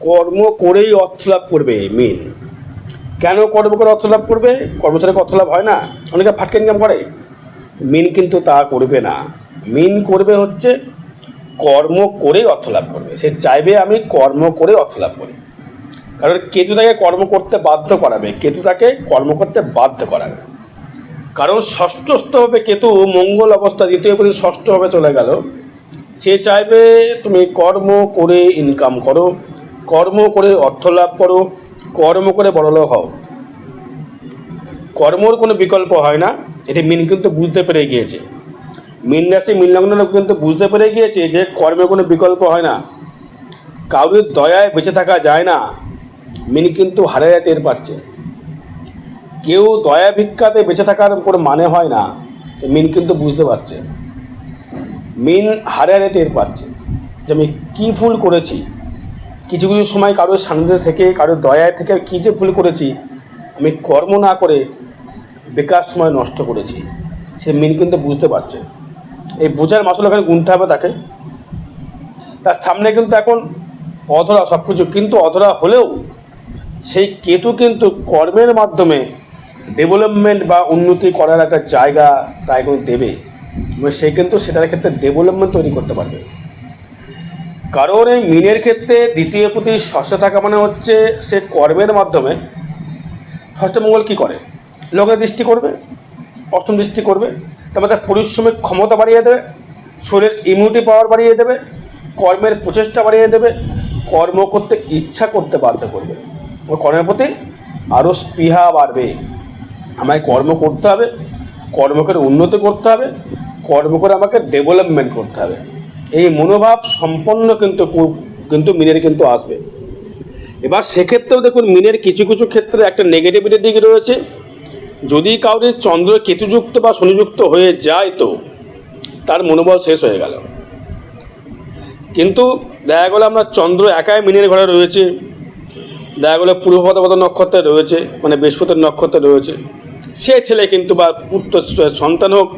কর্ম করেই অর্থ লাভ করবে মিন। কেন কর্ম করে অর্থ লাভ করবে? কর্মচারী অর্থ লাভ হয় না, অনেকে ফাটকা ইনকাম করে। মিন কিন্তু তা করবে না। মিন করবে হচ্ছে কর্ম করেই অর্থ লাভ করবে। সে চাইবে আমি কর্ম করে অর্থ লাভ করি। কারণ কেতু তাকে কর্ম করতে বাধ্য করাবে, কেতু তাকে কর্ম করতে বাধ্য করাবে। কারণ ষষ্ঠস্থভাবে কেতু মঙ্গল অবস্থা দ্বিতীয় প্রতি ষষ্ঠভাবে চলে গেল। সে চাইবে তুমি কর্ম করে ইনকাম করো, কর্ম করে অর্থ লাভ করো, কর্ম করে বড়লোক হও। কর্মর কোনো বিকল্প হয় না, এটি মিন কিন্তু বুঝতে পেরে গিয়েছে। মিন রাশি মিন লগ্ন কিন্তু বুঝতে পেরে গিয়েছে যে কর্মের কোনো বিকল্প হয় না, কারোর দয়ায় বেঁচে থাকা যায় না। মিন কিন্তু হারাইয়া টের পাচ্ছে। কেউ দয়া ভিক্ষাতে বেঁচে থাকার কোনো মানে হয় না, মিন কিন্তু বুঝতে পারছে। মিন হারাইয়া টের পাচ্ছে যে আমি কী ভুল করেছি। কিছু কিছু সময় কারোর সান্নিধ্যে থেকে, কারোর দয়ায় থেকে কী যে ভুল করেছি, আমি কর্ম না করে বেকার সময় নষ্ট করেছি, সে মিন কিন্তু বুঝতে পারছে। এই বোঝার মাসুল এখানে গুনতে হবে তাকে। তার সামনে কিন্তু এখন অধরা সব কিছু, কিন্তু অধরা হলেও সেই কেতু কিন্তু কর্মের মাধ্যমে ডেভেলপমেন্ট বা উন্নতি করার একটা জায়গা তাই কিন্তু দেবে, এবং সে কিন্তু সেটার ক্ষেত্রে ডেভেলপমেন্ট তৈরি করতে পারবে। কারণ এই মিনের ক্ষেত্রে দ্বিতীয় প্রতি ষষ্ঠ থাকা মানে হচ্ছে সে কর্মের মাধ্যমে ষষ্ঠ মঙ্গল কী করে, লোকের দৃষ্টি করবে, অষ্টম দৃষ্টি করবে, তারপরে তার পরিশ্রমিক ক্ষমতা বাড়িয়ে দেবে, শরীরের ইমিউনিটি পাওয়ার বাড়িয়ে দেবে, কর্মের প্রচেষ্টা বাড়িয়ে দেবে, কর্ম করতে ইচ্ছা করতে বাধ্য করবে, ও কর্মের প্রতি আরও স্পৃহা বাড়বে। আমায় কর্ম করতে হবে, কর্ম করে উন্নতি করতে হবে, কর্ম করে আমাকে ডেভেলপমেন্ট করতে হবে, এই মনোভাব সম্পন্ন কিন্তু মিনের কিন্তু আসবে। এবার সেক্ষেত্রেও দেখুন মিনের কিছু কিছু ক্ষেত্রে একটা নেগেটিভিটির দিক রয়েছে। যদি কাউরির চন্দ্র কেতুযুক্ত বা শনিযুক্ত হয়ে যায় তো তার মনোবল শেষ হয়ে গেল। কিন্তু দেখা গেলো আমরা চন্দ্র একাই মিনের ঘরে রয়েছে, দেখা গেলো পূর্ব ভাদ্রপদ নক্ষত্রে রয়েছে, মানে বৃহস্পতির নক্ষত্রে রয়েছে, সে ছেলে কিন্তু বা পুত্র সন্তান হোক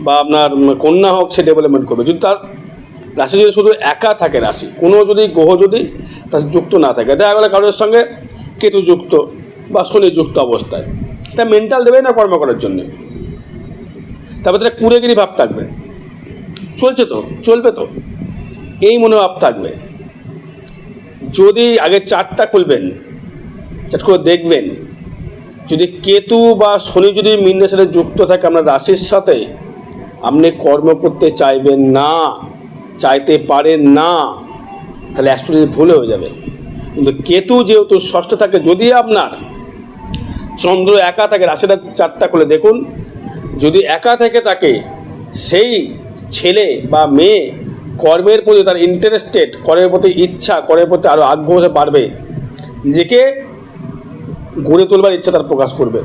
বা আপনার কন্যা হোক, সে ডেভেলপমেন্ট করবে। যদি তার রাশি যদি শুধু একা থাকে, রাশি কোনো যদি গ্রহ যদি তার যুক্ত না থাকে, দেখা গেলো কারোর সঙ্গে কেতুযুক্ত বা শনিযুক্ত অবস্থায়, তা মেন্টাল দেবে না কর্ম করার জন্য। তারপরে তারা কুড়েগিরি ভাব থাকবে, চলছে তো চলবে তো, এই মনোভাব থাকবে। যদি আগে চার্টটা খুলবেন, চার্ট করে দেখবেন, যদি কেতু বা শনি যদি মীনের সাথে যুক্ত থাকে আপনার রাশির সাথে, আপনি কর্ম করতে চাইবেন না, চাইতে পারেন না, তাহলে অ্যাকচুয়ালি ভুল হয়ে যাবে। কিন্তু কেতু যেহেতু ষষ্ঠ থাকে, যদি আপনার চন্দ্র একা থাকে, রাশিটা চারটা খুলে দেখুন, যদি একা থেকে থাকে, সেই ছেলে বা মেয়ে কর্মের প্রতি তার ইন্টারেস্টেড, কর্মের প্রতি ইচ্ছা, কর্মের প্রতি আরও আগ্রহ বাড়বে, নিজেকে গড়ে তোলবার ইচ্ছা তার প্রকাশ করবে।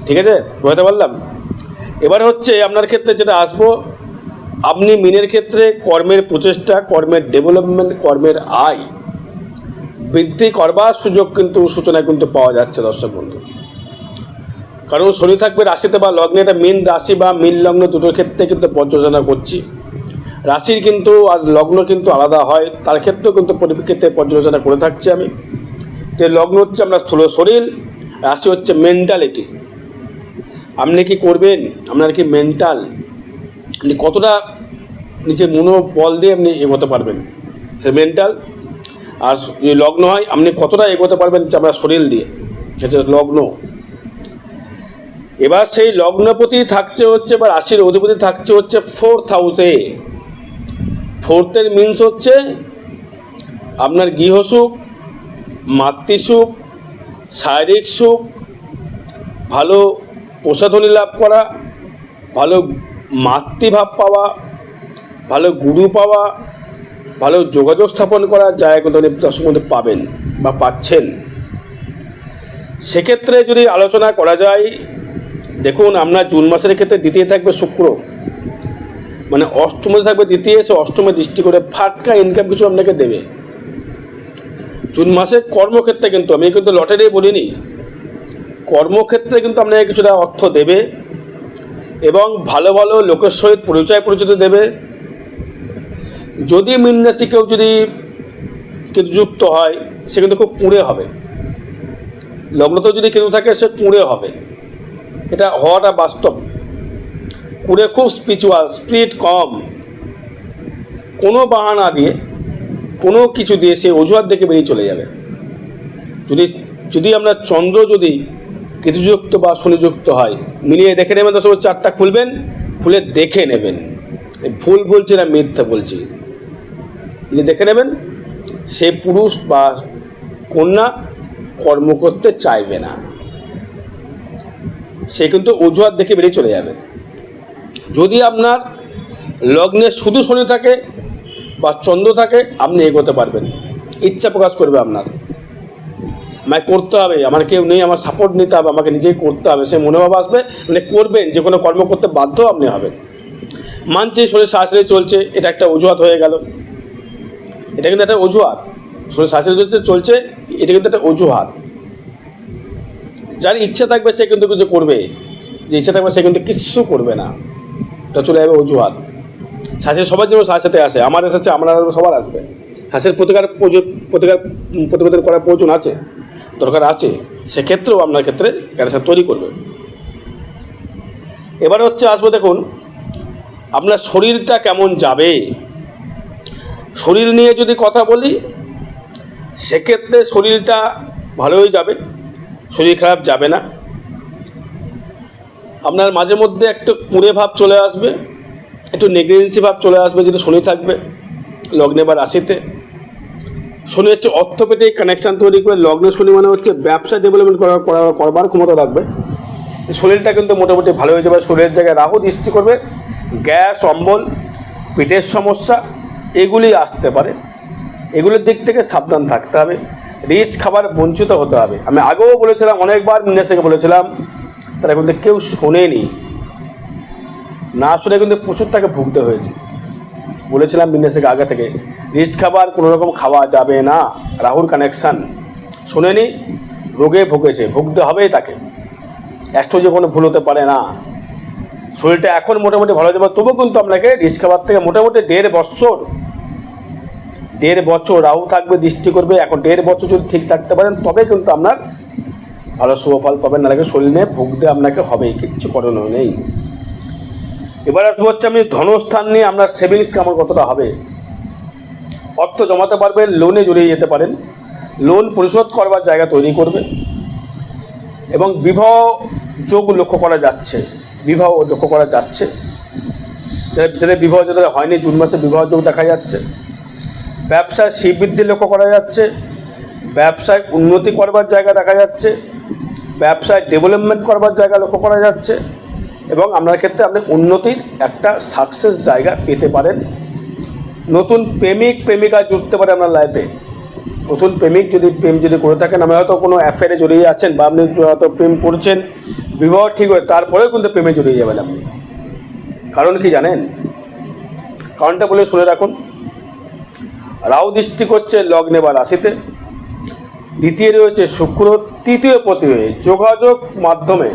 ঠিক আছে, বুঝতে পারলাম। এবার হচ্ছে আপনার ক্ষেত্রে যেটা আসবো, আপনি মিনের ক্ষেত্রে কর্মের প্রচেষ্টা, কর্মের ডেভেলপমেন্ট, কর্মের আয় বৃদ্ধি করবার সুযোগ কিন্তু সূচনায় কিন্তু পাওয়া যাচ্ছে দর্শক বন্ধু। কারণ শনি থাকবে রাশিতে বা লগ্নে, এটা মীন রাশি বা মীন লগ্ন দুটোর ক্ষেত্রে কিন্তু পর্যালোচনা করছি। রাশির কিন্তু আর লগ্ন কিন্তু আলাদা হয়, তার ক্ষেত্রেও কিন্তু পরিপ্রেক্ষিতে পর্যালোচনা করে থাকছি আমি। তো লগ্ন হচ্ছে আপনার স্থূল শরীর, রাশি হচ্ছে মেন্টালিটি। আপনি কি করবেন, আপনার কি মেন্টাল, আপনি কতটা নিজের মনোবল দিয়ে আপনি এগোতে পারবেন, সে মেন্টাল। আর যদি লগ্ন হয়, আপনি কতটা এগোতে পারবেন আপনার শরীর দিয়ে, সেটা লগ্ন। এবার সেই লগ্নপতি থাকছে হচ্ছে বা রাশির অধিপতি থাকছে হচ্ছে 4th হাউসে। 4th মিনস হচ্ছে আপনার গৃহসুখ, মাতৃসুখ, শারীরিক সুখ, ভালো প্রসাধনী লাভ করা, ভালো মাতৃভাব পাওয়া, ভালো গুরু পাওয়া, ভালো যোগাযোগ স্থাপন করা জায়গাগুলো দর্শক মধ্যে পাবেন বা পাচ্ছেন। সেক্ষেত্রে যদি আলোচনা করা যায়, দেখুন আপনার জুন মাসের ক্ষেত্রে দ্বিতীয় থাকবে শুক্র, মানে অষ্টমে থাকবে দ্বিতীয়, সে অষ্টমে দৃষ্টি করে ফাটকা ইনকাম কিছু আপনাকে দেবে জুন মাসে। কর্মক্ষেত্রে কিন্তু আমি কিন্তু লটারি বলিনি, কর্মক্ষেত্রে কিন্তু আপনাকে কিছুটা অর্থ দেবে এবং ভালো ভালো লোকের সহিত পরিচয় দেবে। যদি মীন রাশি কেউ যদি কেতুযুক্ত হয় সে কিন্তু খুব কুঁড়ে হবে। লগ্নতেও যদি কেতু থাকে সে কুঁড়ে হবে, এটা হওয়াটা বাস্তব। কুঁড়ে খুব স্পিরিচুয়াল, স্পিরিট কম, কোনো বাহানা দিয়ে কোনো কিছু দিয়ে সে অজুহাত দেখে বেরিয়ে চলে যাবে। যদি আমরা চন্দ্র যদি কেতুযুক্ত বা শনিযুক্ত হয়, মিলিয়ে দেখে নেবেন, তো সব চারটা খুলবেন, খুলে দেখে নেবেন ভুল বলছি না মিথ্যা বলছি, দেখে নেবেন সে পুরুষ বা কন্যা কর্ম করতে চাইবে না, সে কিন্তু অজুহাত দেখে বেরিয়ে চলে যাবে। যদি আপনার লগ্নে শুধু শনি থাকে বা চন্দ্র থাকে, আপনি এগোতে পারবেন, ইচ্ছা প্রকাশ করবে আপনার, আমাকে করতে হবে, আমার কেউ নেই, আমার সাপোর্ট নিতে হবে, আমাকে নিজেই করতে হবে, সে মনোভাব আসবে, মানে করবেন, যে কোনো কর্ম করতে বাধ্য আপনি হবেন। মানছি শরীর শাশুড়ি চলছে, এটা একটা অজুহাত হয়ে গেল, এটা কিন্তু একটা অজুহাত, শরীর শাশুড়ি চলছে, এটা কিন্তু একটা অজুহাত। যার ইচ্ছা থাকবে সে কিন্তু কিছু করবে, যে ইচ্ছা থাকবে সে কিন্তু কিছু করবে না, এটা চলে যাবে অজুহাত। শাশুড়ি সবার জন্য সাথে আসে, আমার এসেছে, আমরা সবার আসবে, হাসির প্রতিবেদন করার প্রয়োজন আছে, দরকার আছে, সেক্ষেত্রেও আপনার ক্ষেত্রে ক্যারেক্টার তৈরি করবে। এবারে আসবো, দেখুন আপনার শরীরটা কেমন যাবে। শরীর নিয়ে যদি কথা বলি, সেক্ষেত্রে শরীরটা ভালোই যাবে, শরীর খারাপ যাবে না। আপনার মাঝে মধ্যে একটু কুঁড়ে ভাব চলে আসবে, একটু নেগলিজেন্সি ভাব চলে আসবে, যদি শনি থাকবে লগ্নে বা রাশিতে। শনি অর্থোপেডিক কানেকশান তৈরি করে, লগ্নে শনি মানে ব্যবসা ডেভেলপমেন্ট করবার ক্ষমতা রাখবে। শরীরটা কিন্তু মোটামুটি ভালো হয়ে যাবে। শরীরের জায়গায় রাহু দৃষ্টি করবে, গ্যাস, অম্বল, পেটের সমস্যা এগুলি আসতে পারে, এগুলোর দিক থেকে সাবধান থাকতে হবে, রিচ খাবার বঞ্চিত হতে হবে। আমি আগেও বলেছিলাম, অনেকবার মিনাসকে বলেছিলাম, তারা কিন্তু কেউ শোনেনি, না শুনে কিন্তু প্রচুর তাকে ভুগতে হয়েছে। বলেছিলাম মিনাসকে আগে থেকে, রিচ খাবার কোনো রকম খাওয়া যাবে না, রাহুর কানেকশান, শোনেনি, রোগে ভুগেছে, ভুগতে হবেই তাকে, অ্যাস্ট্রোলজি কোনো ভুল হতে পারে না। শরীরটা এখন মোটামুটি ভালো যাবে, তবুও কিন্তু আপনাকে রিচ খাবার থেকে মোটামুটি 1.5 বছর রাহু থাকবে, দৃষ্টি করবে। এখন 1.5 বছর যদি ঠিক থাকতে পারেন, তবে কিন্তু আপনার ভালো শুভফল পাবেন, না লাগে শরীর নিয়ে ভুগতে আপনাকে হবেই, কিচ্ছু করণীয় নেই। এবার আসবো আমি ধনস্থান নিয়ে, আপনার সেভিংস কেমন কতটা হবে। অর্থ জমাতে পারবেন, লোনে জড়িয়ে যেতে পারেন, লোন পরিশোধ করবার জায়গা তৈরি করবে, এবং বিবাহ যোগ লক্ষ্য করা যাচ্ছে, যাদের বিবাহ যাদের হয়নি, জুন মাসে বিবাহ যোগ দেখা যাচ্ছে। ব্যবসায় শ্রীবৃদ্ধি লক্ষ্য করা যাচ্ছে, ব্যবসায় উন্নতি করবার জায়গা দেখা যাচ্ছে, ব্যবসায় ডেভেলপমেন্ট করবার জায়গা লক্ষ্য করা যাচ্ছে, এবং আপনার ক্ষেত্রে আপনি উন্নতির একটা সাকসেস জায়গা পেতে পারেন। নতুন প্রেমিকা জুটতে পারে আপনার লাইফে। নতুন প্রেম যদি করে থাকেন, আপনি হয়তো কোনো অ্যাফেয়ারে জড়িয়ে যাচ্ছেন, বা আপনি হয়তো প্রেম করছেন, বিবাহ ঠিক হয়ে তারপরেও কিন্তু প্রেমে জড়িয়ে যাবেন আপনি। কারণ কি জানেন? কারণটা বলে শুনে রাখুন। রাহু দৃষ্টি করছে লগ্নে বা রাশিতে, দ্বিতীয় রয়েছে শুক্র, তৃতীয় পতি হয়ে যোগাযোগ মাধ্যমে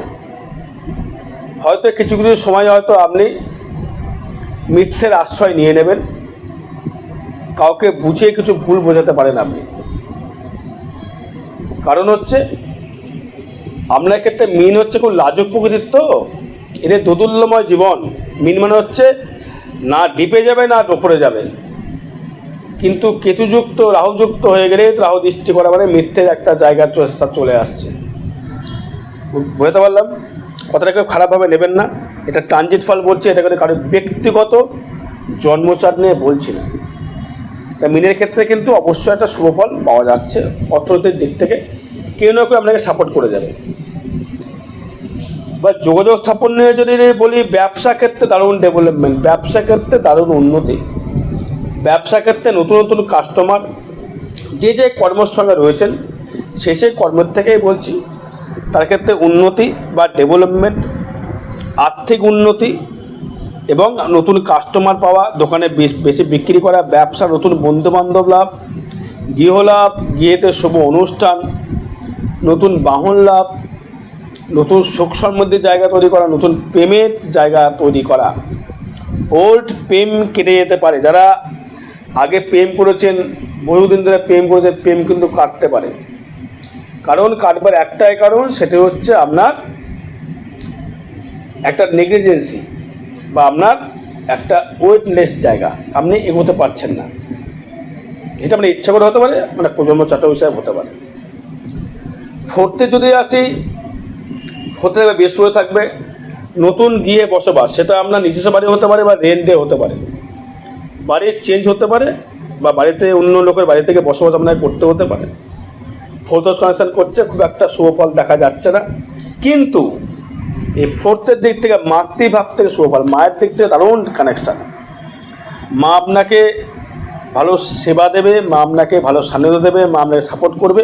হয়তো কিছু সময় হয়তো আপনি মিথ্যের আশ্রয় নিয়ে নেবেন, কাউকে বুঝিয়ে কিছু ভুল বোঝাতে পারেন আপনি। কারণ আপনার ক্ষেত্রে মিন খুব লাজুক প্রকৃতির, তো এদের দোদুল্যময় জীবন। মিন মানে না ডিপে যাবে না ওপরে যাবে, কিন্তু কেতুযুক্ত রাহুযুক্ত হয়ে গেলে রাহু দৃষ্টি করা মানে মিথ্যের একটা জায়গা চলে আসছে। বুঝতে পারলাম? কথাটা কেউ খারাপভাবে নেবেন না, এটা ট্রানজিট ফল বলছি, এটা কিন্তু কারোর ব্যক্তিগত জন্মচার নিয়ে বলছি না। তা মিনের ক্ষেত্রে কিন্তু অবশ্যই একটা শুভফল পাওয়া যাচ্ছে, অর্থনৈতিক দিক থেকে কেউ না কেউ আপনাকে সাপোর্ট করে যাবে। বা যোগাযোগ স্থাপন নিয়ে যদি বলি, ব্যবসা ক্ষেত্রে দারুণ ডেভেলপমেন্ট, ব্যবসা ক্ষেত্রে দারুণ উন্নতি, ব্যবসা ক্ষেত্রে নতুন নতুন কাস্টমার, যে কর্মের সঙ্গে রয়েছেন সেই কর্মের থেকেই বলছি, তার ক্ষেত্রে উন্নতি বা ডেভেলপমেন্ট, আর্থিক উন্নতি এবং নতুন কাস্টমার পাওয়া, দোকানে বেশি বিক্রি করা, ব্যবসা, নতুন বন্ধুবান্ধব লাভ, গৃহলাভ, গৃহেতে শুভ অনুষ্ঠান, নতুন বাহন লাভ, নতুন সুখ সমৃদ্ধির জায়গা তৈরি করা, নতুন প্রেমের জায়গা তৈরি করা। ওল্ড প্রেম কেটে যেতে পারে, যারা আগে প্রেম করেছেন বহুদিন ধরে প্রেম করে প্রেম কিন্তু কাটতে পারে। কারণ কাটবার একটাই কারণ, সেটা হচ্ছে আপনার একটা নেগলিজেন্সি বা আপনার একটা ওয়েটলেস জায়গা, আপনি এগোতে পারছেন না। এটা আপনার ইচ্ছা করে হতে পারে, মানে প্রজন্ম চাটা হিসাবে হতে পারে। ফোর্থে যদি আসি, ফোর্থে বৃহস্পতি থাকবে, নতুন গিয়ে বসবাস, সেটা আপনার নিজস্ব বাড়ি হতে পারে বা রেন্টে হতে পারে, বাড়ির চেঞ্জ হতে পারে বা বাড়িতে অন্য লোকের বাড়ি থেকে বসবাস আপনাকে করতে হতে পারে। ফোর্থ হাউস কানেকশন করছে, খুব একটা শুভ ফল দেখা যাচ্ছে না। কিন্তু এই ফোর্থের দিক থেকে মাতৃভাব থেকে শুভ ফল, মায়ের দিক থেকে দারুণ কানেকশান। মা আপনাকে ভালো সেবা দেবে, মা আপনাকে ভালো সান্নিধ্য দেবে, মা আপনাকে সাপোর্ট করবে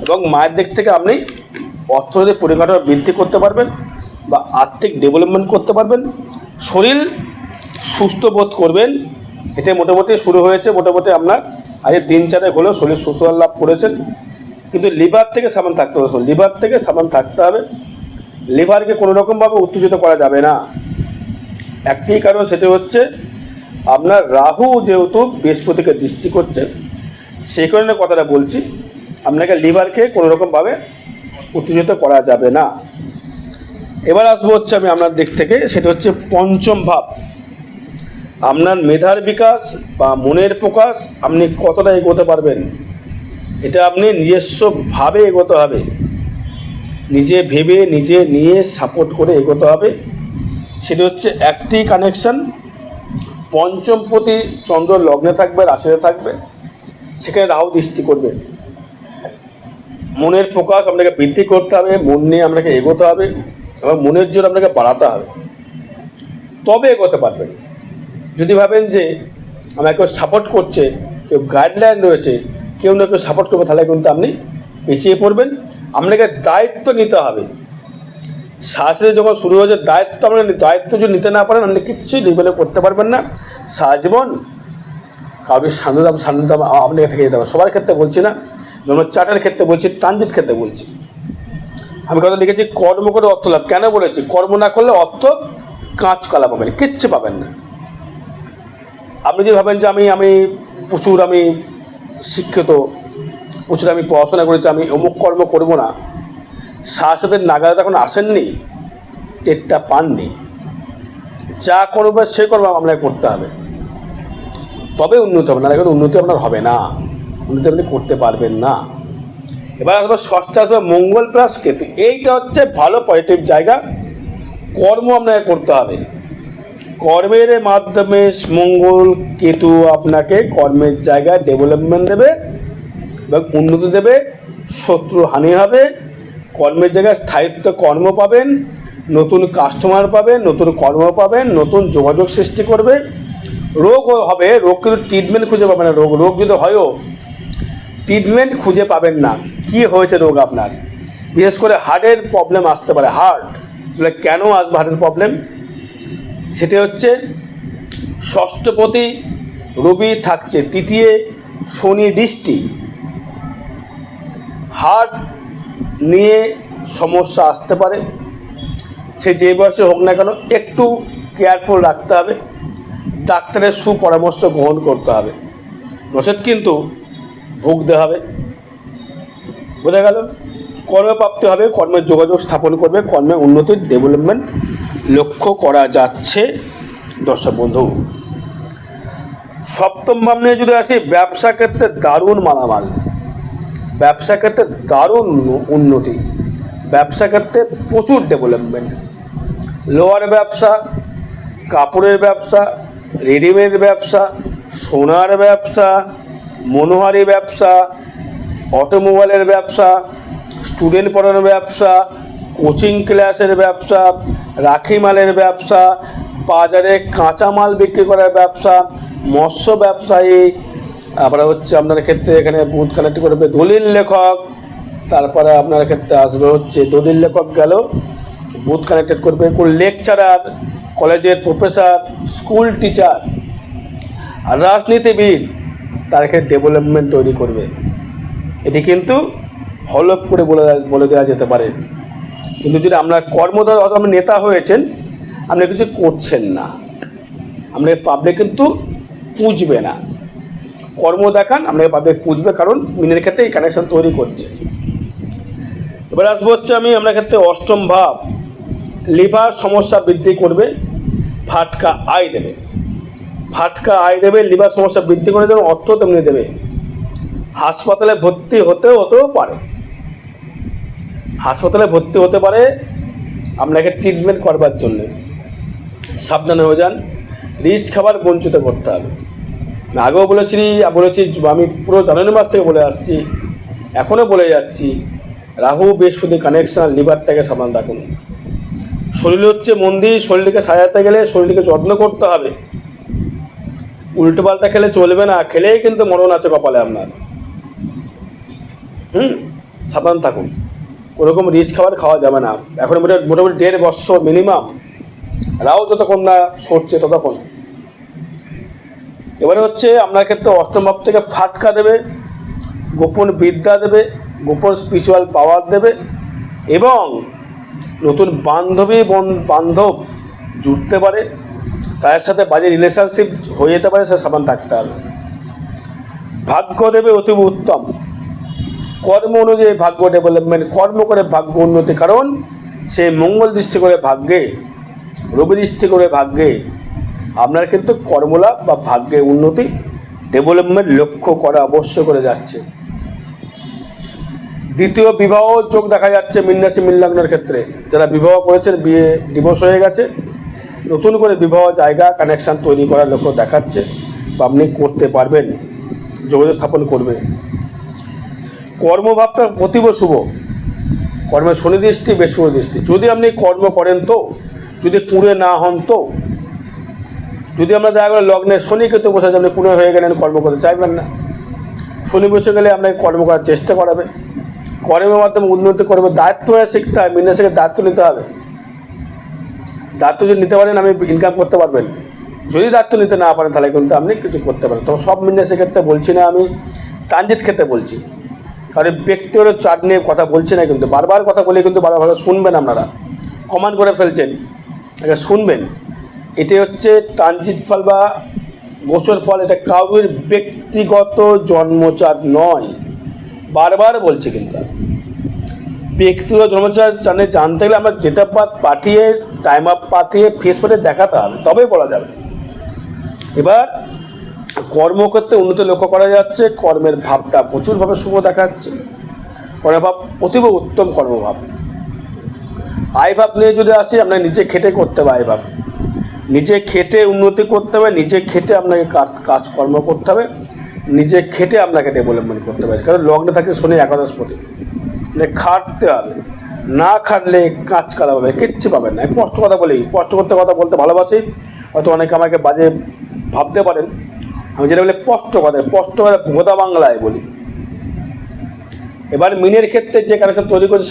এবং মায়ের দিক থেকে আপনি অর্থনৈতিক পরিকাঠামো বৃদ্ধি করতে পারবেন বা আর্থিক ডেভেলপমেন্ট করতে পারবেন। শরীর সুস্থ বোধ করবেন। এটা মোটামুটি শুরু হয়েছে, মোটামুটি আপনার আজের দিন চারেক হলেও শরীর সুস্থ লাভ করেছেন। কিন্তু লিভার থেকে সাবধান থাকতে হবে, লিভার থেকে সাবধান থাকতে হবে। লিভারকে কোনো রকমভাবে উত্তেজিত করা যাবে না। একটি কারণ, সেটা হচ্ছে আপনার রাহু যেহেতু বৃহস্পতিকে দৃষ্টি করছে, সেই কারণে কথাটা বলছি, আপনাকে লিভারকে কোনো রকমভাবে উত্তেজিত করা যাবে না। এবার আসবো হচ্ছে আমি আপনার দিক থেকে, সেটা হচ্ছে পঞ্চম ভাব। আপনার মেধার বিকাশ বা মনের প্রকাশ, আপনি কতটা এগোতে পারবেন, এটা আপনি নিজস্বভাবে এগোতে হবে, নিজে ভেবে নিজে নিয়ে সাপোর্ট করে এগোতে হবে। সেটা হচ্ছে একটি কানেকশান, পঞ্চমপতি চন্দ্র লগ্নে থাকবে, রাশিতে থাকবে, সেখানে রাহু দৃষ্টি করবে। মনের প্রকাশ আপনাকে বৃদ্ধি করতে হবে, মন নিয়ে আপনাকে এগোতে হবে এবং মনের জোর আপনাকে বাড়াতে হবে, তবে এগোতে পারবেন। যদি ভাবেন যে আমাকে কেউ সাপোর্ট করছে, কেউ গাইডলাইন রয়েছে, কেউ না কেউ সাপোর্ট করবে, তাহলে কিন্তু আপনি পিছিয়ে পড়বেন। আপনাকে দায়িত্ব নিতে হবে। সাহসে যখন শুরু হয়েছে দায়িত্ব, আপনার দায়িত্ব যদি নিতে না পারেন, আপনি কিচ্ছুই জীবনে করতে পারবেন না। সারা জীবন কাউকে সান্নিধ্য আপনাকে থেকে যেতে হবে। সবার ক্ষেত্রে বলছি না, যেমন চার্টের ক্ষেত্রে বলছি, ট্রানজিট ক্ষেত্রে বলছি। আমি কথা লিখেছি কর্ম করে অর্থ লাভ। কেন বলেছি? কর্ম না করলে অর্থ কাঁচকলা পাবেন, কিচ্ছু পাবেন না। আপনি যদি ভাবেন যে আমি প্রচুর শিক্ষিত, প্রচুর আমি পড়াশোনা করেছি, আমি অমুক কর্ম করব না, সাহসের নাগালে এখন আসেননি, টেটটা পাননি, যা করবে সে কর্ম আপনাকে করতে হবে, তবে উন্নতি হবে। না এখন উন্নতি আপনার হবে না, উন্নতি আপনি করতে পারবেন না। এবার আসবে ষষ্ঠ, আসবে মঙ্গল প্লাস কেতু। এইটা হচ্ছে ভালো পজিটিভ জায়গা। কর্ম আপনাকে করতে হবে, কর্মের মাধ্যমে মঙ্গল কেতু আপনাকে কর্মের জায়গায় ডেভেলপমেন্ট দেবে এবং উন্নতি দেবে, শত্রু হানি হবে, কর্মের জায়গায় স্থায়িত্ব কর্ম পাবেন, নতুন কাস্টমার পাবেন, নতুন কর্ম পাবেন, নতুন যোগাযোগ সৃষ্টি করবে। রোগ হবে, রোগ কিন্তু ট্রিটমেন্ট খুঁজে পাবেন না। রোগ যদি হয়ও ট্রিটমেন্ট খুঁজে পাবেন না। কি হয়েছে রোগ আপনার? বিশেষ করে হার্টের প্রবলেম আসতে পারে। হার্ট কেন আসবে হার্টের প্রবলেম? সেটা হচ্ছে ষষ্ঠপতি রবি থাকছে, তৃতীয় শনি দৃষ্টি, হার্ট নিয়ে সমস্যা আসতে পারে। সে যে বয়সে হোক না কেন, একটু কেয়ারফুল রাখতে হবে, ডাক্তারের সুপরামর্শ গ্রহণ করতে হবে, নচেত কিন্তু ভুগতে হবে। বোঝা গেল? কর্মপ্রাপ্তি হবে, কর্মের যোগাযোগ স্থাপন করবে, কর্মের উন্নতির ডেভেলপমেন্ট লক্ষ্য করা যাচ্ছে। দর্শক বন্ধু, সপ্তম ভাব নিয়ে যদি আসি, ব্যবসা ক্ষেত্রে দারুণ মালামাল, ব্যবসা ক্ষেত্রে দারুণ উন্নতি, ব্যবসা ক্ষেত্রে প্রচুর ডেভেলপমেন্ট। লোহার ব্যবসা, কাপড়ের ব্যবসা, রেডিমেড ব্যবসা, সোনার ব্যবসা, মনোহারি ব্যবসা, অটোমোবাইলের ব্যবসা, স্টুডেন্ট পড়ানোর ব্যবসা, কোচিং ক্লাসের ব্যবসা, রাখি মালের ব্যবসা, বাজারে কাঁচামাল বিক্রি করার ব্যবসা, মৎস্য ব্যবসায়ী, তারপরে হচ্ছে আপনার ক্ষেত্রে এখানে বুথ কানেক্ট করবে দলিল লেখক, তারপরে আপনার ক্ষেত্রে আসবে হচ্ছে দলিল লেখক গেল, বুথ কানেক্টেড করবে কোন লেকচারার, কলেজের প্রফেসর, স্কুল টিচার, আর রাজনীতিবিদ, তার ক্ষেত্রে ডেভেলপমেন্ট তৈরি করবে। এটি কিন্তু হলফ করে বলে দেওয়া যেতে পারে। কিন্তু যদি আপনার কর্মধার অথবা আপনি নেতা হয়েছেন, আপনি কিছু করছেন না, আপনার পাবলিক কিন্তু পুঁজবে না। কর্ম দেখান, আপনাকে পাবলিক বুঝবে, কারণ মিনের ক্ষেত্রে এই কানেকশন তৈরি করছে। এবার আসবো হচ্ছে আমি আপনার ক্ষেত্রে অষ্টম ভাব, লিভার সমস্যা বৃদ্ধি করবে, ফাটকা আয় দেবে। ফাটকা আয় দেবে, লিভার সমস্যা বৃদ্ধি করে যেমন অর্থ তেমনি দেবে। হাসপাতালে ভর্তি হতেও পারে, হাসপাতালে ভর্তি হতে পারে আপনাকে ট্রিটমেন্ট করবার জন্যে। সাবধানে হয়ে যান, রিচ খাবার বঞ্চিত করতে হবে। আমি আগেও বলেছি, আমি পুরো জানুয়ারি মাস থেকে বলে আসছি, এখনও বলে যাচ্ছি, রাহু বৃহস্পতি কানেকশান, লিভারটাকে সাবধান রাখুন। শরীর হচ্ছে মন্দির, শরীরকে সাজাতে গেলে শরীরকে যত্ন করতে হবে। উল্টোপাল্টা খেলে চলবে না, খেলেই কিন্তু মরণ আছে কপালে আপনার। সাবধান থাকুন, ওরকম রিচ খাবার খাওয়া যাবে না। এখন মোটামুটি 1.5 বছর মিনিমাম, রাহু যতক্ষণ না সরছে ততক্ষণ। এবারে হচ্ছে আপনার ক্ষেত্রে অষ্টম ভাব থেকে ফাটকা দেবে, গোপন বিদ্যা দেবে, গোপন স্পিরিচুয়াল পাওয়ার দেবে, এবং নতুন বান্ধব জুড়তে পারে, তাদের সাথে বাজে রিলেশনশিপ হয়ে যেতে পারে, সে সাবধান থাকতে হবে। ভাগ্য দেবে অতীব উত্তম, কর্ম অনুযায়ী ভাগ্য ডেভেলপমেন্ট, কর্ম করে ভাগ্য উন্নতি, কারণ সে মঙ্গল দৃষ্টি করে ভাগ্যে, রবি দৃষ্টি করে ভাগ্যে আপনার কিন্তু কর্মলাভ বা ভাগ্যে উন্নতি ডেভেলপমেন্ট লক্ষ্য করা অবশ্য করে যাচ্ছে। দ্বিতীয় বিবাহ যোগ দেখা যাচ্ছে মীন রাশি মীন লগ্নের ক্ষেত্রে। যারা বিবাহ করেছেন, বিয়ে ডিভোর্স হয়ে গেছে, নতুন করে বিবাহ জায়গা কানেকশান তৈরি করার লক্ষ্য দেখাচ্ছে, বা আপনি করতে পারবেন, যোগাযোগ স্থাপন করবে। কর্মভাবটা অতীব শুভ, কর্মের শনি দৃষ্টি বৃহস্পতি দৃষ্টি। যদি আপনি কর্ম করেন তো, যদি পুড়ে না হন তো, যদি আমরা দেখা গেলো লগ্নে শনি কেতু বসে আপনি পুড়ে হয়ে গেলেন, কর্ম করতে চাইবেন না, শনি বসে গেলে আপনাকে কর্ম করার চেষ্টা করাবে, কর্মের মাধ্যমে উন্নতি করবে। দায়িত্ব হয়ে শিখতে হবে, মীন রাশিকে দায়িত্ব নিতে হবে। দায়িত্ব যদি নিতে পারেন আপনি ইনকাম করতে পারবেন, যদি দায়িত্ব নিতে না পারেন তাহলে কিন্তু আপনি কিছু করতে পারেন। তবে সব মীন রাশির ক্ষেত্রে বলছি না, আমি ট্রানজিট ক্ষেত্রে বলছি, কারণ ব্যক্তিগত চার্ট নিয়ে কথা বলছি না, কিন্তু বারবার কথা বলে কিন্তু বারবার শুনবেন, আপনারা কমান্ড করে ফেলছেন, আগে শুনবেন। এটি হচ্ছে ট্রানজিট ফল বা গোচর ফল, এটা কারোর ব্যক্তিগত জন্মচার্ট নয়, বারবার বলছি। কিন্তু ব্যক্তিগত জন্মচার্ট জানতে গেলে আমরা ডেট অফ বার্থ পাঠিয়ে, টাইম অফ পাঠিয়ে, ফেস পাঠিয়ে দেখাতে হবে, তবেই বলা যাবে। এবার কর্মক্ষেত্রে উন্নতি লক্ষ্য করা যাচ্ছে, কর্মের ভাবটা প্রচুরভাবে শুভ দেখাচ্ছে, কর্মভাব অতীব উত্তম কর্মভাব। আয় ভাব নিয়ে যদি আসি, আপনাকে নিজে খেটে করতে হবে, আয় ভাব নিজে খেটে উন্নতি করতে হবে, নিজে খেটে আপনাকে কাজকর্ম করতে হবে, নিজে খেটে আপনাকে ডেভেলপমেন্ট করতে হবে। কারণ লগ্নে থাকে শনি একাদশপতি, মানে খাটতে হবে, না খাটলে কাজ করা হবে, কিচ্ছু পাবেন না। স্পষ্ট কথা বলি, স্পষ্ট করতে কথা বলতে ভালোবাসি, হয়তো অনেকে আমাকে বাজে ভাবতে পারেন, আমি যেটা বলি স্পষ্ট কথা ভোদা বাংলায় বলি। এবার মিনের ক্ষেত্রে যে কানেকশন তৈরি করছে,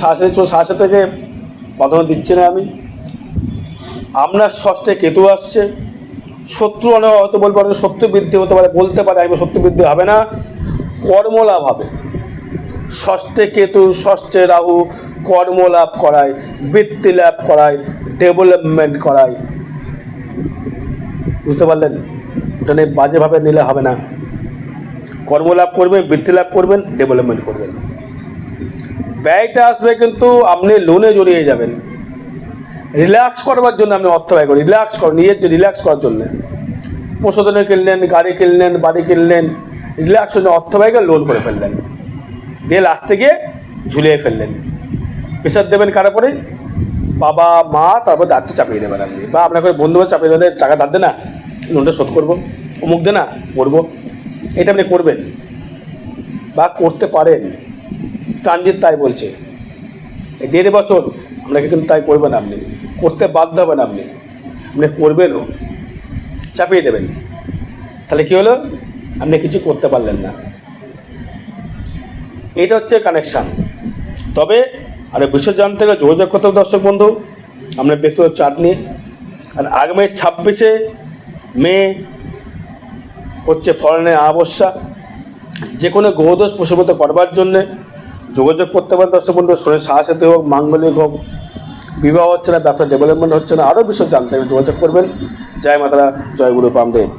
শ্বাসে থেকে প্রাধান্য দিচ্ছি না আমি। আপনার ষষ্ঠে কেতু আসছে, শত্রু অনেক হয়তো বলতে পারে, শত্রু বৃদ্ধি হতে পারে, বলতে পারে, আমি শত্রু বৃদ্ধি হবে না, কর্মলাভ হবে। ষষ্ঠে কেতু, ষষ্ঠে রাহু কর্মলাভ করায়, বৃত্তি লাভ করায়, ডেভেলপমেন্ট করায়, বুঝতে পারলেন? ওটা নিয়ে বাজেভাবে নিলে হবে না। কর্মলাভ করবেন, বৃত্তি লাভ করবেন, ডেভেলপমেন্ট করবেন। ব্যয়টা আসবে কিন্তু আপনি লোনে জড়িয়ে যাবেন। রিল্যাক্স করবার জন্য আপনি অর্থ ব্যয় করেন, রিল্যাক্স করার জন্য পশুধনে কিনলেন, গাড়ি কিনলেন, বাড়ি কিনলেন, রিল্যাক্স জন্য অর্থ ব্যয় করে লোন করে ফেললেন, দিয়ে লাস্টে গিয়ে ঝুলিয়ে ফেললেন। প্রেশার দেবেন কার উপরে? বাবা মা, তারপর দায়িত্ব চাপিয়ে দেবেন আপনি, বা আপনার করে বন্ধু চাপিয়ে দেবেন, টাকা ধার দে না, লোনটা শোধ করবো, অমুক দে না, করবো। এটা আপনি করবেন বা করতে পারেন। ট্রানজিট তাই বলছে, 1.5 বছর আপনাকে কিন্তু তাই করবেন, আপনি করতে বাধ্য হবেন, আপনি করবেনও, চাপিয়ে দেবেন। তাহলে কী হলো? আপনি কিছু করতে পারলেন না। এটা হচ্ছে কানেকশান। তবে আরে বিষয় জানতে গেলে যোগাযোগ করতে হবে দর্শক বন্ধু, আপনার ব্যক্তিগত চার্ট নিয়ে। আর আগামী 26শে মে হচ্ছে ফলনের অমাবস্যা, যে কোনো গ্রহদোষ প্রশমিত করবার জন্যে যোগাযোগ করতে পারেন দর্শক বন্ধু। শরীর সাহসাতে হোক, মাঙ্গলিক হোক, বিবাহ হচ্ছে না, ব্যবসা ডেভেলপমেন্ট হচ্ছে না, আরও বিষয় জানতে হবে, যোগাযোগ করবেন। জয় মাতারা, জয় গুরু বামদেব।